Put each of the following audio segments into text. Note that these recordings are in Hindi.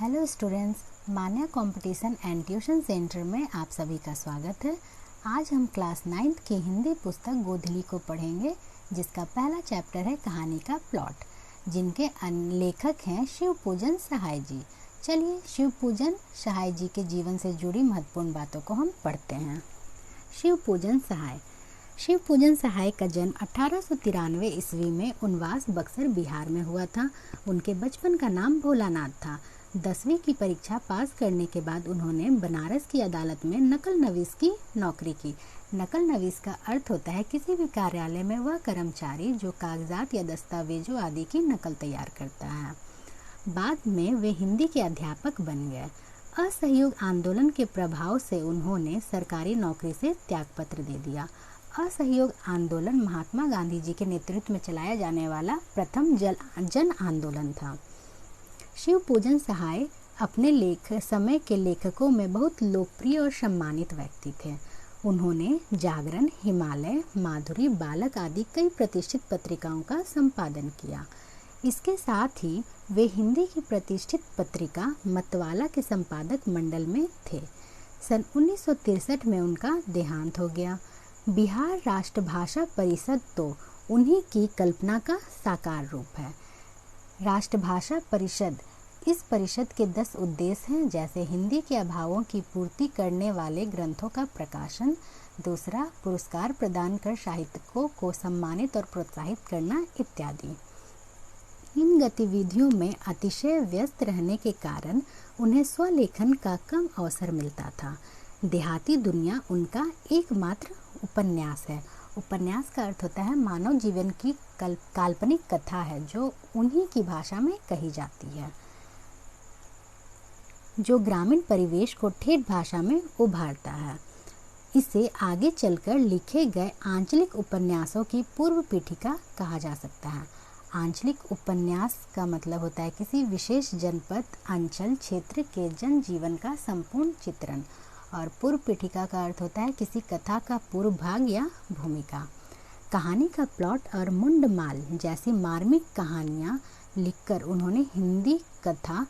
Hello students, Manya competition and tuition centre में आप सभी का स्वागत है। आज हम क्लास 9th की हिंदी पुस्तक गोधली को पढ़ेंगे, जिसका पहला चैप्टर है कहानी का प्लॉट, जिनके लेखक हैं शिवपूजन सहाय जी। चलिए शिवपूजन सहाय जी के जीवन से जुड़ी महत्वपूर्ण बातों को हम पढ़ते हैं। शिवपूजन सहाय का जन्म 1893 ईस्वी में उनवास बक्सर बिहार में हुआ था। उनके बचपन का नाम भोलानाथ था। 10वीं की परीक्षा पास करने के बाद उन्होंने बनारस की अदालत में नकल नवीस की नौकरी की। नकल नवीस का अर्थ होता है किसी भी कार्यालय में वह कर्मचारी जो कागजात या दस्तावेजों आदि की नकल तैयार करता है। बाद में वे हिंदी के अध्यापक बन गए। असहयोग आंदोलन के प्रभाव से उन्होंने सरकारी नौकरी से त्यागपत्र दे दिया। असहयोग आंदोलन महात्मा गांधी जी के नेतृत्व में चलाया जाने वाला प्रथम जन आंदोलन था। शिवपूजन सहाय अपने समय के लेखकों में बहुत लोकप्रिय और सम्मानित व्यक्ति थे। उन्होंने जागरण, हिमालय, माधुरी, बालक आदि कई प्रतिष्ठित पत्रिकाओं का संपादन किया। इसके साथ ही वे हिंदी की प्रतिष्ठित पत्रिका मतवाला के संपादक मंडल में थे। सन 1963 में उनका देहांत हो गया। बिहार राष्ट्रभाषा परिषद तो उन्हीं की कल्पना का साकार रूप है। राष्ट्रभाषा परिषद, इस परिषद के 10 उद्देश्य हैं, जैसे हिंदी के अभावों की पूर्ति करने वाले ग्रंथों का प्रकाशन, दूसरा पुरस्कार प्रदान कर साहित्यकों को सम्मानित और प्रोत्साहित करना इत्यादि। इन गतिविधियों में अतिशय व्यस्त रहने के कारण उन्हें स्वलेखन का कम अवसर मिलता था। देहाती दुनिया उनका एकमात्र उपन्यास है। उपन्यास का अर्थ होता है मानव जीवन की काल्पनिक कथा है, जो उन्हीं की भाषा में कही जाती है, जो ग्रामीण परिवेश को ठेठ भाषा में उभारता है। इसे आगे चलकर लिखे गए आंचलिक उपन्यासों की पूर्व पीठिका कहा जा सकता है। आंचलिक उपन्यास का मतलब होता है किसी विशेष जनपद, अंचल, क्षेत्र के जनजीवन का संपूर्ण चित्रण, और पूर्व पीठिका का अर्थ होता है किसी कथा का पूर्व भाग या भूमिका। कहानी का प्लॉट और मुंडमाल जैसी मार्मिक कहानियाँ लिखकर उन्होंने हिंदी कथा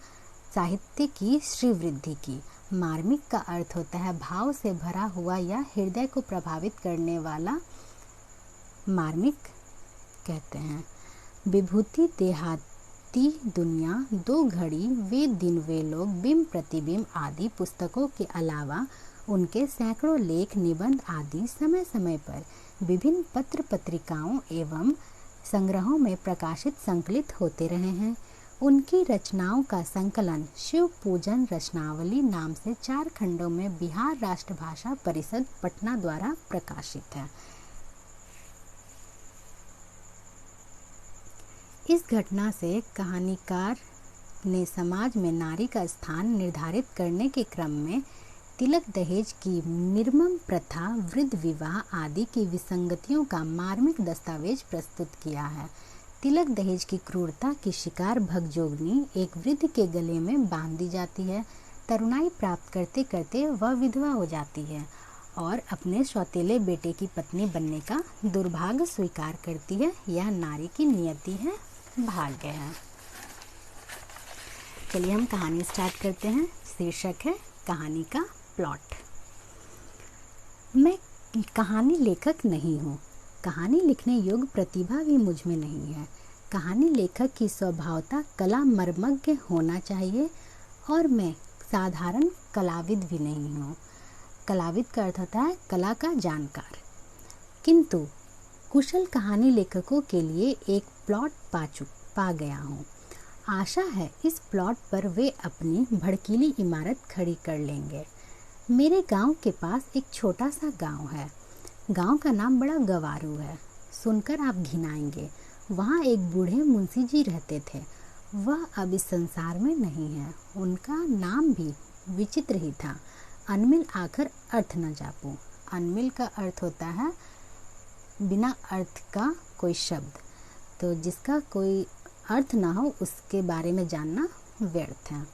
साहित्य की श्रीवृद्धि की। मार्मिक का अर्थ होता है भाव से भरा हुआ या हृदय को प्रभावित करने वाला, मार्मिक कहते हैं। विभूति, देहाती दुनिया, दो घड़ी, वे दिन वे लोग, बिंब प्रतिबिंब आदि पुस्तकों के अलावा उनके सैकड़ों लेख, निबंध आदि समय समय पर विभिन्न पत्र पत्रिकाओं एवं संग्रहों में प्रकाशित संकलित होते रहे हैं। उनकी रचनाओं का संकलन शिवपूजन रचनावली नाम से 4 खंडों में बिहार राष्ट्रभाषा परिषद पटना द्वारा प्रकाशित है। इस घटना से कहानीकार ने समाज में नारी का स्थान निर्धारित करने के क्रम में तिलक दहेज की निर्मम प्रथा, वृद्ध विवाह आदि की विसंगतियों का मार्मिक दस्तावेज प्रस्तुत किया है। तिलक दहेज की क्रूरता की शिकार भगजोगनी एक वृद्ध के गले में बांध दी जाती है। तरुणाई प्राप्त करते करते वह विधवा हो जाती है और अपने सौतेले बेटे की पत्नी बनने का दुर्भाग्य स्वीकार करती है। यह नारी की नियति है, भाग्य है। चलिए हम कहानी स्टार्ट करते हैं। शीर्षक है कहानी का प्लॉट। मैं कहानी लेखक नहीं हूँ। कहानी लिखने योग्य प्रतिभा भी मुझ में नहीं है। कहानी लेखक की स्वभावता कला मर्मज्ञ होना चाहिए, और मैं साधारण कलाविद भी नहीं हूँ। कलाविद का अर्थ होता है कला का जानकार। किंतु कुशल कहानी लेखकों के लिए एक प्लॉट पा गया हूँ। आशा है इस प्लॉट पर वे अपनी भड़कीली इमारत खड़ी कर लेंगे। मेरे गांव के पास एक छोटा सा गांव है। गांव का नाम बड़ा गवारू है, सुनकर आप घिनाएंगे। वहाँ एक बूढ़े मुंशी जी रहते थे। वह अब इस संसार में नहीं है। उनका नाम भी विचित्र ही था, अनमिल आखर अर्थ न जापू। अनमिल का अर्थ होता है बिना अर्थ का कोई शब्द, तो जिसका कोई अर्थ ना हो उसके बारे में जानना व्यर्थ है,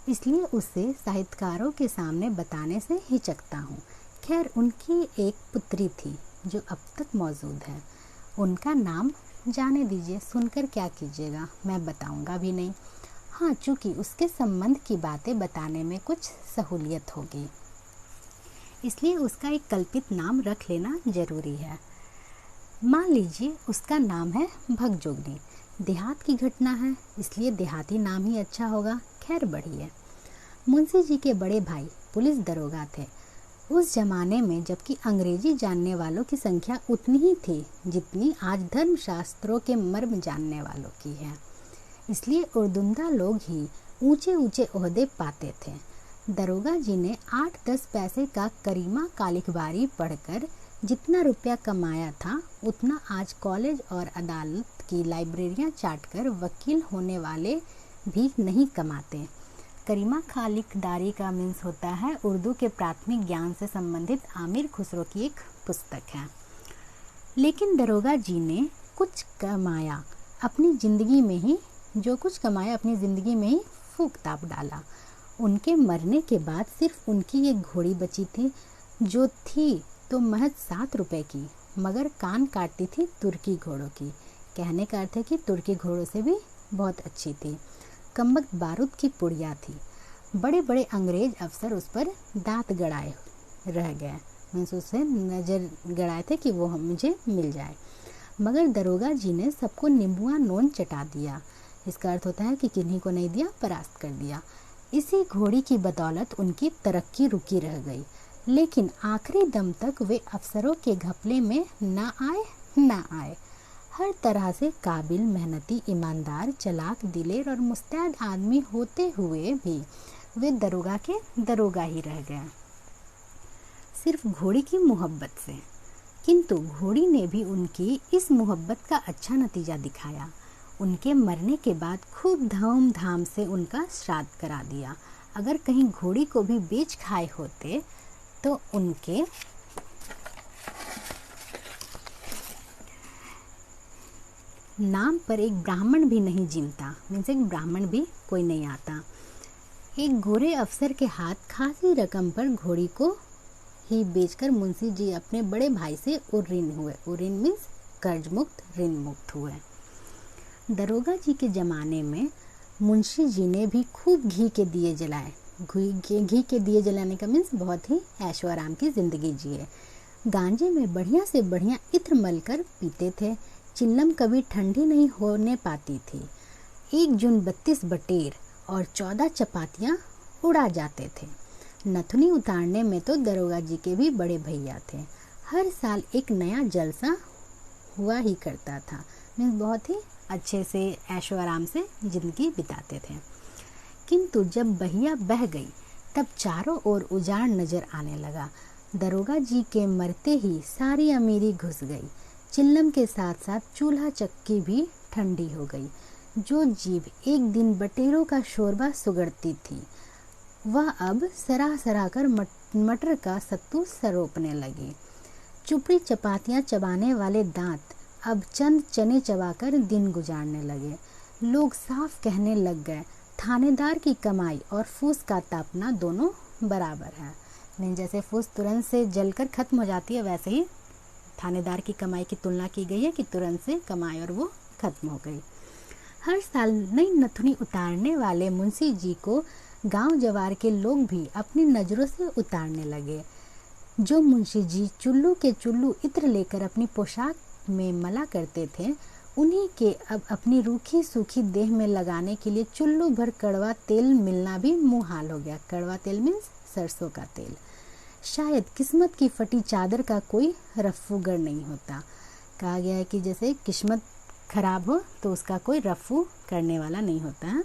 इसलिए उसे साहित्यकारों के सामने बताने से हिचकता हूँ। खैर, उनकी एक पुत्री थी जो अब तक मौजूद है। उनका नाम जाने दीजिए, सुनकर क्या कीजिएगा, मैं बताऊंगा भी नहीं। हाँ, चूँकि उसके संबंध की बातें बताने में कुछ सहूलियत होगी, इसलिए उसका एक कल्पित नाम रख लेना जरूरी है। मान लीजिए उसका नाम है भगजोगनी। देहात की घटना है, इसलिए देहाती नाम ही अच्छा होगा। खैर बढ़िए। मुंशी जी के बड़े भाई पुलिस दरोगा थे उस जमाने में, जबकि अंग्रेजी जानने वालों की संख्या उतनी ही थी जितनी आज धर्मशास्त्रों के मर्म जानने वालों की है। इसलिए उर्दुंदा लोग ही ऊंचे ऊंचे ओहदे पाते थे। दरोगा जी ने 8-10 पैसे का करीमा कालिखबारी पढ़कर जितना रुपया कमाया था, उतना आज कॉलेज और अदालत की लाइब्रेरियां चाटकर वकील होने वाले भी नहीं कमाते। करीमा खालिकदारी का मीन्स होता है उर्दू के प्राथमिक ज्ञान से संबंधित आमिर खुसरो की एक पुस्तक है। लेकिन दरोगा जी ने कुछ कमाया अपनी ज़िंदगी में ही, जो कुछ कमाया अपनी ज़िंदगी में ही फूंक ताप डाला। उनके मरने के बाद सिर्फ उनकी एक घोड़ी बची थी, जो थी तो महज 7 रुपए की, मगर कान काटती थी तुर्की घोड़ों की। कहने का अर्थ है कि तुर्की घोड़ों से भी बहुत अच्छी थी। कमबख्त बारूद की पुड़िया थी। बड़े बड़े अंग्रेज अफसर उस पर दांत गड़ाए रह गए, मीन्स उससे नज़र गड़ाए थे कि वो मुझे मिल जाए, मगर दरोगा जी ने सबको नींबुआ नोन चटा दिया। इसका अर्थ होता है कि किन्हीं को नहीं दिया, परास्त कर दिया। इसी घोड़ी की बदौलत उनकी तरक्की रुकी रह गई, लेकिन आखिरी दम तक वे अफसरों के घपले में ना आए। हर तरह से काबिल, मेहनती, ईमानदार, चालाक, दिलेर और मुस्तैद आदमी होते हुए भी वे दरोगा के दरोगा ही रह गए, सिर्फ घोड़ी की मोहब्बत से। किंतु घोड़ी ने भी उनकी इस मोहब्बत का अच्छा नतीजा दिखाया। उनके मरने के बाद खूब धूमधाम से उनका श्राद्ध करा दिया। अगर कहीं घोड़ी को भी बेच खाए होते तो उनके नाम पर एक ब्राह्मण भी नहीं जिमता, मीन्स एक ब्राह्मण भी कोई नहीं आता। एक गोरे अफसर के हाथ खासी रकम पर घोड़ी को ही बेचकर मुंशी जी अपने बड़े भाई से उर्ऋण हुए। उर्ऋण मीन्स कर्ज मुक्त, ऋण मुक्त हुए। दरोगा जी के ज़माने में मुंशी जी ने भी खूब घी के दिए जलाए। घी के दिए जलाने का मीन्स बहुत ही ऐशो आराम की ज़िंदगी जिए। गांजे में बढ़िया से बढ़िया इत्र मलकर पीते थे। चिल्लम कभी ठंडी नहीं होने पाती थी। 1 जून 32 बटेर और 14 चपातियाँ उड़ा जाते थे। नथुनी उतारने में तो दरोगा जी के भी बड़े भैया थे। हर साल एक नया जलसा हुआ ही करता था। मीन्स बहुत ही अच्छे से ऐशो आराम से ज़िंदगी बिताते थे। किंतु जब बहिया बह गई तब चारों ओर उजाड़ नजर आने लगा। दरोगा जी के मरते ही सारी अमीरी घुस गई। चिल्लम के साथ साथ चूल्हा चक्की भी ठंडी हो गई। जो जीभ एक दिन बटेरों का शोरबा सुगड़ती थी, वह अब सरा कर मटर का सत्तू सरोपने लगी। चुपड़ी चपातियाँ चबाने वाले दांत अब चंद चने चबाकर दिन गुजारने लगे। लोग साफ कहने लग गए, थानेदार की कमाई और फूस का तापना दोनों बराबर है। नहीं, जैसे फूस तुरंत से जलकर खत्म हो जाती है, वैसे ही थानेदार की कमाई की तुलना की गई है कि तुरंत से कमाई और वो खत्म हो गई। हर साल नई नथुनी उतारने वाले मुंशी जी को गांव जवार के लोग भी अपनी नज़रों से उतारने लगे। जो मुंशी जी चुल्लू के चुल्लू इत्र लेकर अपनी पोशाक में मला करते थे, उन्हीं के अब अपनी रूखी सूखी देह में लगाने के लिए चुल्लू भर कड़वा तेल मिलना भी मुहाल हो गया। कड़वा तेल मीन्स सरसों का तेल। शायद किस्मत की फटी चादर का कोई रफ्फूगर नहीं होता। कहा गया है कि जैसे किस्मत खराब हो तो उसका कोई रफ्फू करने वाला नहीं होता है।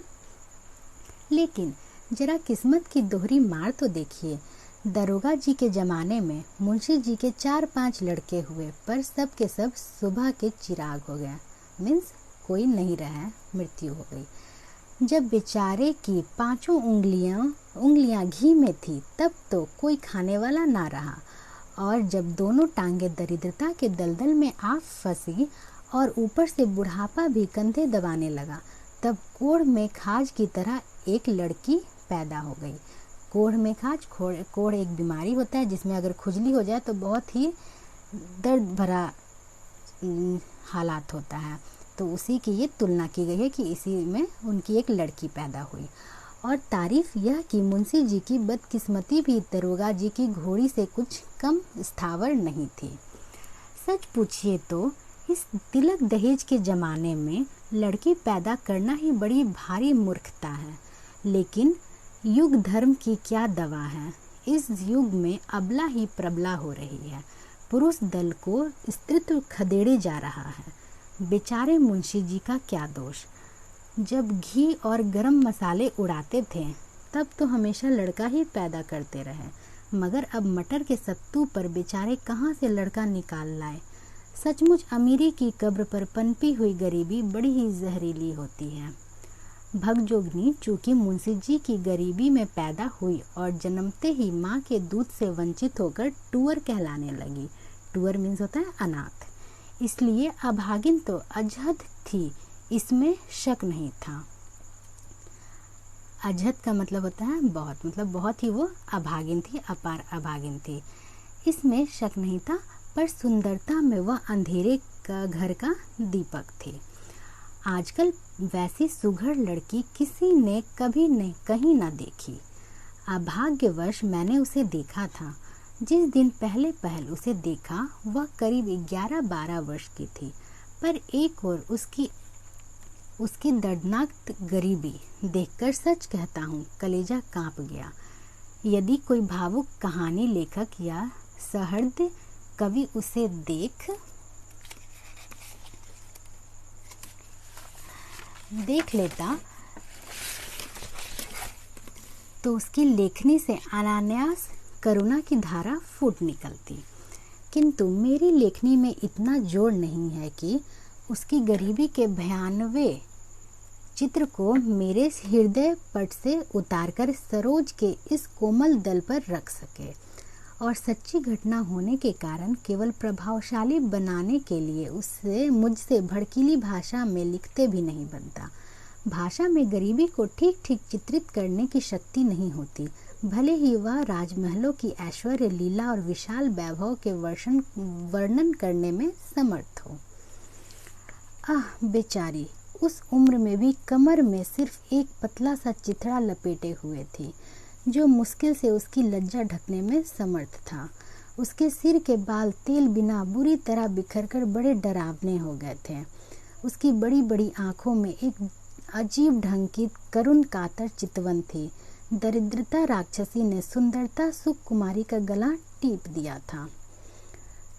लेकिन जरा किस्मत की दोहरी मार तो देखिए। दरोगा जी के ज़माने में मुंशी जी के 4-5 लड़के हुए, पर सब के सब सुबह के चिराग हो गए। मीन्स कोई नहीं रहा, मृत्यु हो गई। जब बेचारे की 5 उंगलियां घी में थी, तब तो कोई खाने वाला ना रहा। और जब दोनों टांगे दरिद्रता के दलदल में आ फंसी और ऊपर से बुढ़ापा भी कंधे दबाने लगा, तब कोढ़ में खाज की तरह एक लड़की पैदा हो गई। कोढ़ में खाज, कोढ़ एक बीमारी होता है जिसमें अगर खुजली हो जाए तो बहुत ही दर्द भरा हालात होता है। तो उसी की ये तुलना की गई है कि इसी में उनकी एक लड़की पैदा हुई। और तारीफ यह कि मुंशी जी की बदकिस्मती भी दरोगा जी की घोड़ी से कुछ कम स्थावर नहीं थी। सच पूछिए तो इस तिलक दहेज के ज़माने में लड़की पैदा करना ही बड़ी भारी मूर्खता है, लेकिन युग धर्म की क्या दवा है। इस युग में अबला ही प्रबला हो रही है, पुरुष दल को स्त्रीत्व खदेड़े जा रहा है। बेचारे मुंशी जी का क्या दोष। जब घी और गरम मसाले उड़ाते थे तब तो हमेशा लड़का ही पैदा करते रहे, मगर अब मटर के सत्तू पर बेचारे कहाँ से लड़का निकाल लाए। सचमुच अमीरी की कब्र पर पनपी हुई गरीबी बड़ी ही जहरीली होती है। भगजोगनी चूँकि मुंशी जी की गरीबी में पैदा हुई और जन्मते ही माँ के दूध से वंचित होकर टूअर कहलाने लगी। टूअर मीन्स होता है अनाथ, इसलिए अभागिन तो अजहद थी, इसमें शक नहीं था। अजहद का मतलब होता है बहुत, मतलब बहुत ही वो अभागिन थी, अपार अभागिन थी, इसमें शक नहीं था। पर सुंदरता में वह अंधेरे का घर का दीपक थी। आजकल वैसी सुघड़ लड़की किसी ने कभी नहीं कहीं ना देखी। अभाग्यवश मैंने उसे देखा था। जिस दिन पहले पहल उसे देखा वह करीब 11-12 वर्ष की थी, पर एक और उसकी दर्दनाक गरीबी देखकर सच कहता हूँ कलेजा कांप गया। यदि कोई भावुक कहानी लेखक या सहृदय कवि उसे देख लेता तो उसकी लेखनी से अनायास करुणा की धारा फूट निकलती, किंतु मेरी लेखनी में इतना जोर नहीं है कि उसकी गरीबी के भयानवे चित्र को मेरे हृदय पट से उतारकर सरोज के इस कोमल दल पर रख सके। और सच्ची घटना होने के कारण केवल प्रभावशाली बनाने के लिए उससे मुझसे भड़कीली भाषा में लिखते भी नहीं बनता। भाषा में गरीबी को ठीक ठीक चित्रित करने की शक्ति नहीं होती, भले ही वह राजमहलों की ऐश्वर्य लीला और विशाल वैभव के वर्णन करने में समर्थ हो। आह बेचारी, उस उम्र में भी कमर में सिर्फ एक पतला सा चिथड़ा लपेटे हुए थी, जो मुश्किल से उसकी लज्जा ढकने में समर्थ था। उसके सिर के बाल तेल बिना बुरी तरह बिखरकर बड़े डरावने हो गए थे। उसकी बड़ी बड़ी आंखों में एक अजीब ढंग की करुण कातर चितवन थी। दरिद्रता राक्षसी ने सुंदरता सुकुमारी का गला टीप दिया था।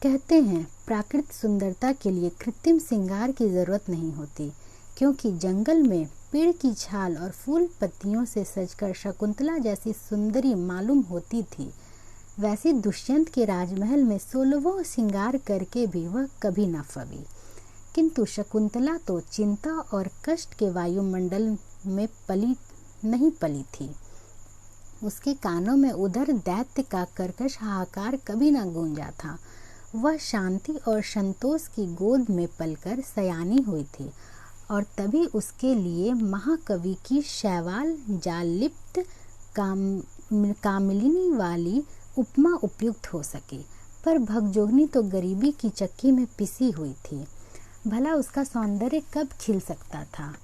कहते हैं प्राकृतिक सुंदरता के लिए कृत्रिम श्रृंगार की जरूरत नहीं होती, क्योंकि जंगल में पेड़ की छाल और फूल पत्तियों से सजकर शकुंतला जैसी सुंदरी मालूम होती थी, वैसे दुष्यंत के राजमहल में 16वां श्रृंगार करके भी वह कभी न फबी। किंतु शकुंतला तो चिंता और कष्ट के वायुमंडल में नहीं पली थी। उसके कानों में उधर दैत्य का कर्कश हाहाकार कभी न गूंजा था। वह शांति और संतोष की गोद में पलकर सयानी हुई थी, और तभी उसके लिए महाकवि की शैवाल जालिप्त कामिलिनी वाली उपमा उपयुक्त हो सकी। पर भगजोगनी तो गरीबी की चक्की में पिसी हुई थी। भला उसका सौंदर्य कब खिल सकता था?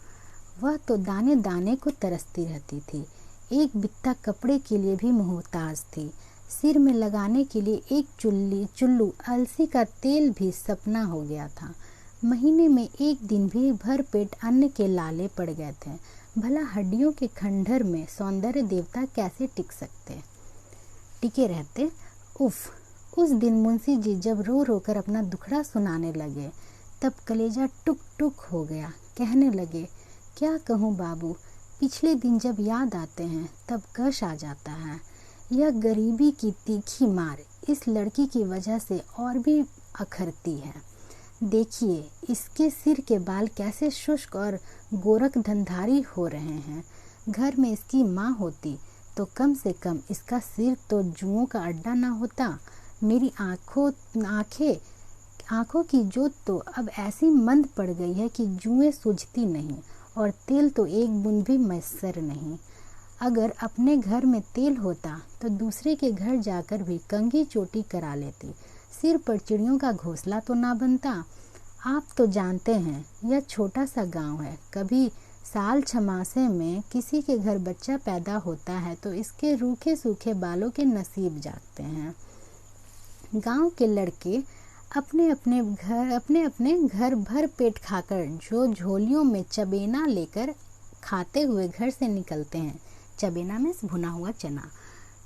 वह तो दाने दाने को तरसती रहती थी। एक बित्ता कपड़े के लिए भी मोहताज थी। सिर में लगाने के लिए एक चुल्लू अलसी का तेल भी सपना हो गया था। महीने में एक दिन भी भर पेट अन्न के लाले पड़ गए थे। भला हड्डियों के खंडहर में सौंदर्य देवता कैसे टिके रहते? उफ! उस दिन मुंशी जी जब रो रो कर अपना दुखड़ा सुनाने लगे तब कलेजा टुक टुक हो गया। कहने लगे, क्या कहूँ बाबू, पिछले दिन जब याद आते हैं तब कश आ जाता है। यह गरीबी की तीखी मार इस लड़की की वजह से और भी अखरती है। देखिए इसके सिर के बाल कैसे शुष्क और गोरख धंधारी हो रहे हैं। घर में इसकी माँ होती तो कम से कम इसका सिर तो जुओं का अड्डा ना होता। मेरी आँखों की जोत तो अब ऐसी मंद पड़ गई है कि जुएं सूझती नहीं, और तेल तो एक बूंद भी मैसर नहीं। अगर अपने घर में तेल होता तो दूसरे के घर जाकर भी कंघी चोटी करा लेती। सिर पर चिड़ियों का घोंसला तो ना बनता। आप तो जानते हैं यह छोटा सा गांव है। कभी साल छमासे में किसी के घर बच्चा पैदा होता है तो इसके रूखे सूखे बालों के नसीब जागते हैं। गांव के लड़के अपने अपने घर भर पेट खाकर जो झोलियों में चबेना लेकर खाते हुए घर से निकलते हैं। चबेना में भुना हुआ चना।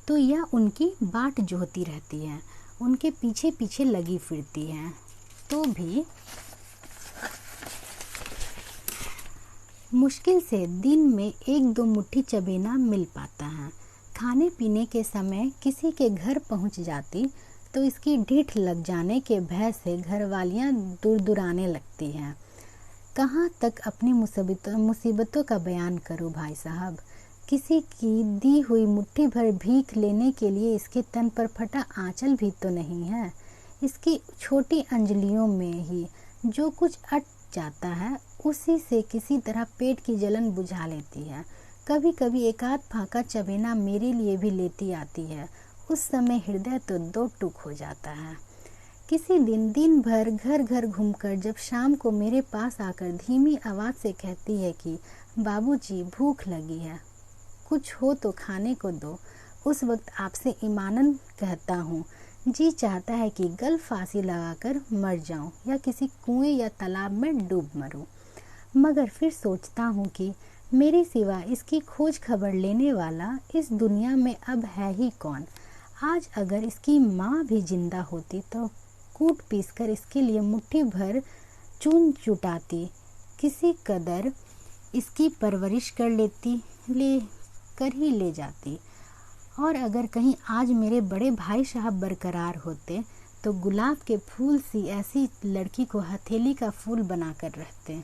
तो यह उनकी बाट जोहती रहती है, उनके पीछे पीछे लगी फिरती है। तो भी मुश्किल से दिन में 1-2 मुट्ठी चबेना मिल पाता है। खाने पीने के समय किसी के घर पहुंच जाती तो इसकी ढीठ लग जाने के भय से घरवालियां दुराने लगती हैं। कहाँ तक अपनी मुसीबतों का बयान करूं भाई साहब। किसी की दी हुई मुट्ठी भर भीख लेने के लिए इसके तन पर फटा आंचल भी तो नहीं है। इसकी छोटी अंजलियों में ही जो कुछ अट जाता है उसी से किसी तरह पेट की जलन बुझा लेती है। कभी कभी एकाध फाका चबेना मेरे लिए भी लेती आती है। उस समय हृदय तो 2 टुक हो जाता है। किसी दिन भर घर घर घूमकर जब शाम को मेरे पास आकर धीमी आवाज़ से कहती है कि बाबूजी भूख लगी है, कुछ हो तो खाने को दो, उस वक्त आपसे ईमानन कहता हूँ जी चाहता है कि गल फांसी लगाकर मर जाऊं या किसी कुएं या तालाब में डूब मरूं। मगर फिर सोचता हूँ कि मेरे सिवा इसकी खोज खबर लेने वाला इस दुनिया में अब है ही कौन। आज अगर इसकी माँ भी जिंदा होती तो कूट पीस कर इसके लिए मुट्ठी भर चून जुटाती, किसी कदर इसकी परवरिश कर ही ले जाती। और अगर कहीं आज मेरे बड़े भाई साहब बरकरार होते तो गुलाब के फूल सी ऐसी लड़की को हथेली का फूल बनाकर रखते।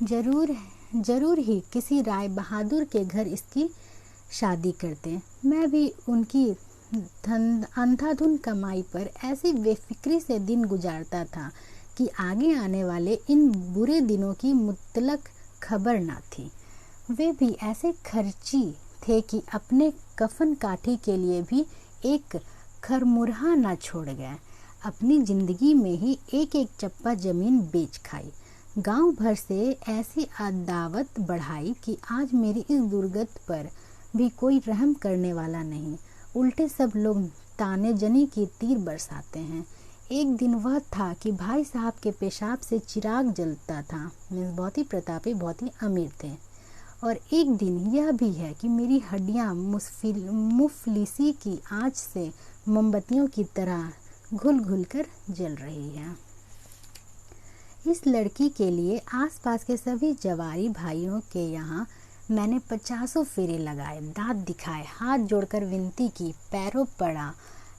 जरूर ही किसी राय बहादुर के घर इसकी शादी करते। मैं भी उनकी अंधाधुन कमाई पर ऐसी बेफिक्री से दिन गुजारता था कि आगे आने वाले इन बुरे दिनों की मुतलक खबर ना थी। वे भी ऐसे खर्ची थे कि अपने कफन काठी के लिए भी एक खरमुरहा ना छोड़ गए। अपनी जिंदगी में ही एक चप्पा जमीन बेच खाई, गांव भर से ऐसी अदावत बढ़ाई कि आज मेरी इस दुर्गत पर भी कोई रहम करने वाला नहीं। उल्टे सब लोग ताने जनी की तीर बरसाते हैं। एक दिन वह था कि भाई साहब के पेशाब से चिराग जलता था। मीन्स बहुत ही प्रतापी, बहुत ही अमीर थे। और एक दिन यह भी है कि मेरी हड्डियां मुफलिसी की आँच से मोमबत्तियों की तरह घुल घुल कर जल रही है। इस लड़की के लिए आसपास के सभी जवारी भाइयों के यहाँ मैंने 50 फेरे लगाए, दांत दिखाए, हाथ जोड़कर विनती की, पैरों पड़ा,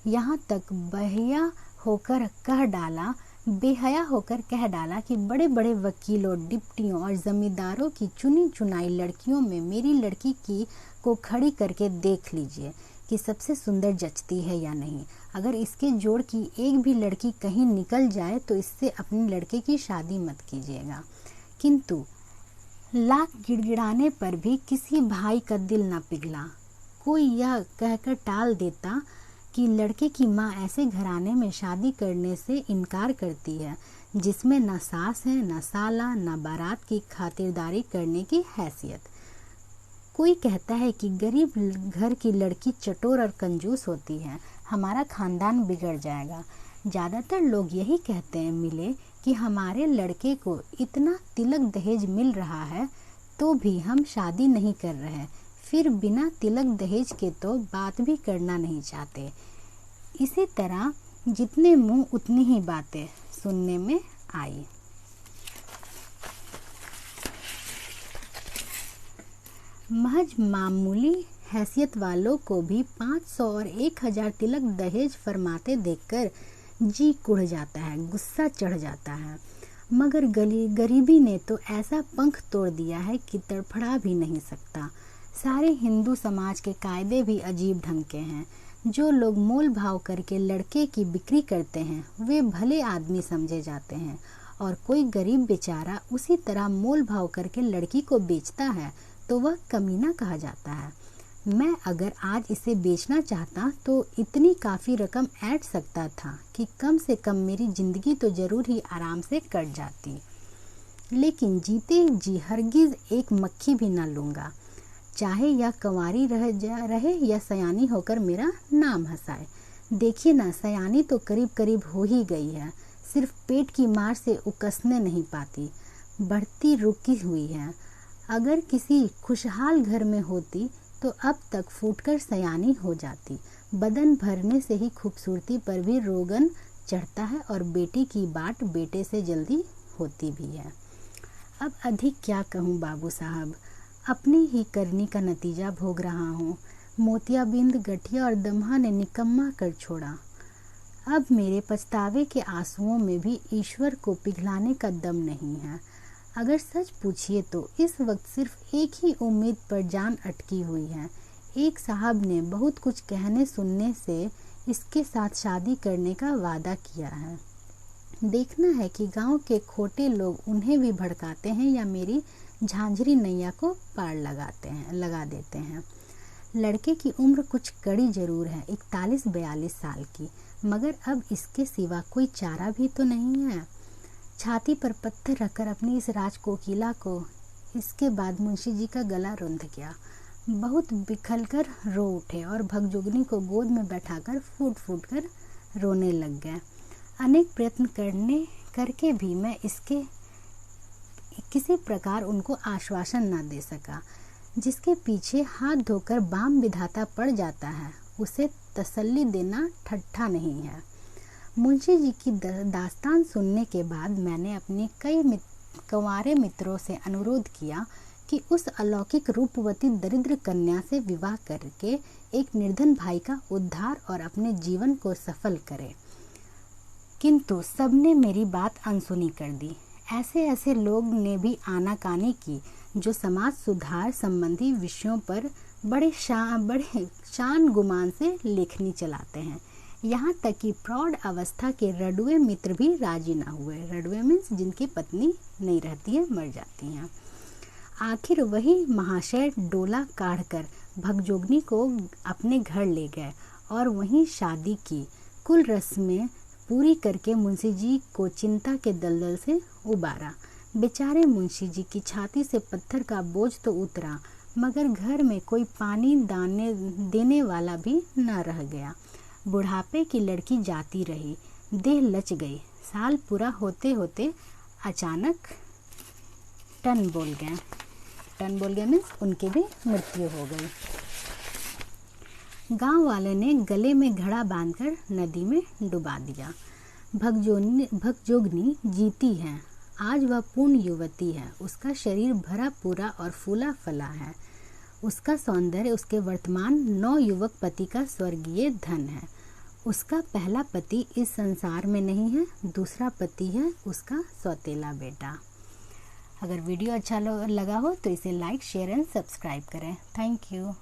यहाँ तक बेहया होकर कह डाला कि बड़े बड़े वकीलों, डिप्टियों और जमींदारों की चुनी चुनाई लड़कियों में मेरी लड़की को खड़ी करके देख लीजिए कि सबसे सुंदर जचती है या नहीं। अगर इसके जोड़ की एक भी लड़की कहीं निकल जाए तो इससे अपने लड़के की शादी मत कीजिएगा। किंतु लाख गिड़गिड़ाने पर भी किसी भाई का दिल न पिघला। कोई यह कहकर टाल देता कि लड़के की माँ ऐसे घराने में शादी करने से इनकार करती है जिसमें न सास है, न साला, न बारात की खातिरदारी करने की हैसियत। कोई कहता है कि गरीब घर की लड़की चटोर और कंजूस होती है, हमारा खानदान बिगड़ जाएगा। ज़्यादातर लोग यही कहते हैं मिले कि हमारे लड़के को इतना तिलक दहेज मिल रहा है तो भी हम शादी नहीं कर रहे, फिर बिना तिलक दहेज के तो बात भी करना नहीं चाहते। इसी तरह जितने मुंह उतनी ही बातें सुनने में आई। महज मामूली हैसियत वालों को भी 500 और 1000 तिलक दहेज फरमाते देखकर जी कुढ़ जाता है, गुस्सा चढ़ जाता है। मगर गरीबी ने तो ऐसा पंख तोड़ दिया है कि तड़फड़ा भी नहीं सकता। सारे हिंदू समाज के कायदे भी अजीब ढंग के हैं। जो लोग मोल भाव करके लड़के की बिक्री करते हैं वे भले आदमी समझे जाते हैं, और कोई गरीब बेचारा उसी तरह मोल भाव करके लड़की को बेचता है तो वह कमीना कहा जाता है। मैं अगर आज इसे बेचना चाहता तो इतनी काफ़ी रकम ऐड सकता था कि कम से कम मेरी ज़िंदगी तो ज़रूर ही आराम से कट जाती। लेकिन जीते जी हरगिज़ एक मक्खी भी ना लूँगा, चाहे या कंवारी रहे या सयानी होकर मेरा नाम हंसाए। देखिए ना, सयानी तो करीब करीब हो ही गई है, सिर्फ पेट की मार से उकसने नहीं पाती, बढ़ती रुकी हुई है। अगर किसी खुशहाल घर में होती तो अब तक फूटकर सयानी हो जाती। बदन भरने से ही खूबसूरती पर भी रोगन चढ़ता है और बेटी की बाट बेटे से जल्दी होती भी है। अब अधिक क्या कहूँ बाबू साहब, अपनी ही करनी का नतीजा भोग रहा हूँ। मोतियाबिंद, गठिया और दम्हा ने निकम्मा कर छोड़ा। अब मेरे पछतावे के आंसुओं में भी ईश्वर को पिघलाने का दम नहीं है। अगर सच पूछिए तो इस वक्त सिर्फ एक ही उम्मीद पर जान अटकी हुई है। एक साहब ने बहुत कुछ कहने सुनने से इसके साथ शादी करने का वादा किया है। देखना है कि गांव के खोटे लोग उन्हें भी भड़काते हैं या मेरी झांझरी नैया को पार लगा देते हैं। लड़के की उम्र कुछ कड़ी जरूर है, 41-42 साल की, मगर अब इसके सिवा कोई चारा भी तो नहीं है। छाती पर पत्थर रखकर अपनी इस राजकोकिला को इसके बाद मुंशी जी का गला रुंध गया। बहुत बिखल कर रो उठे और भगजोगनी को गोद में बैठाकर फूट फूट कर रोने लग गए। अनेक प्रयत्न करके भी मैं इसके किसी प्रकार उनको आश्वासन न दे सका। जिसके पीछे हाथ धोकर बाम विधाता पड़ जाता है, उसे तसल्ली देना ठट्ठा नहीं है। मुंशी जी की दास्तान सुनने के बाद मैंने अपने कई कंवारे मित्रों से अनुरोध किया कि उस अलौकिक रूपवती दरिद्र कन्या से विवाह करके एक निर्धन भाई का उद्धार और अपने जीवन को सफल करे, किंतु सबने मेरी बात अनसुनी कर दी। ऐसे लोग ने भी आनाकानी की जो समाज सुधार संबंधी विषयों पर बड़े शान गुमान से लेखनी चलाते हैं। यहाँ तक कि प्रौढ़ अवस्था के रडुए मित्र भी राजी न हुए। रडुए मीन्स जिनकी पत्नी नहीं रहती है, मर जाती हैं। आखिर वही महाशय डोला काढ़कर भगजोगनी को अपने घर ले गए और वहीं शादी की। कुल रस्में पूरी करके मुंशी जी को चिंता के दलदल से उबारा। बेचारे मुंशी जी की छाती से पत्थर का बोझ तो उतरा, मगर घर में कोई पानी देने वाला भी न रह गया। बुढ़ापे की लड़की जाती रही, देह लच गई। साल पूरा होते होते अचानक टन बोल गए मीन्स उनकी भी मृत्यु हो गई। गांव वाले ने गले में घड़ा बांधकर नदी में डुबा दिया। भगजोगनी जीती है, आज वह पूर्ण युवती है। उसका शरीर भरा पूरा और फूला फला है। उसका सौंदर्य उसके वर्तमान 9 युवक पति का स्वर्गीय धन है। उसका पहला पति इस संसार में नहीं है, दूसरा पति है उसका सौतेला बेटा। अगर वीडियो अच्छा लगा हो तो इसे लाइक, शेयर एंड सब्सक्राइब करें। Thank you.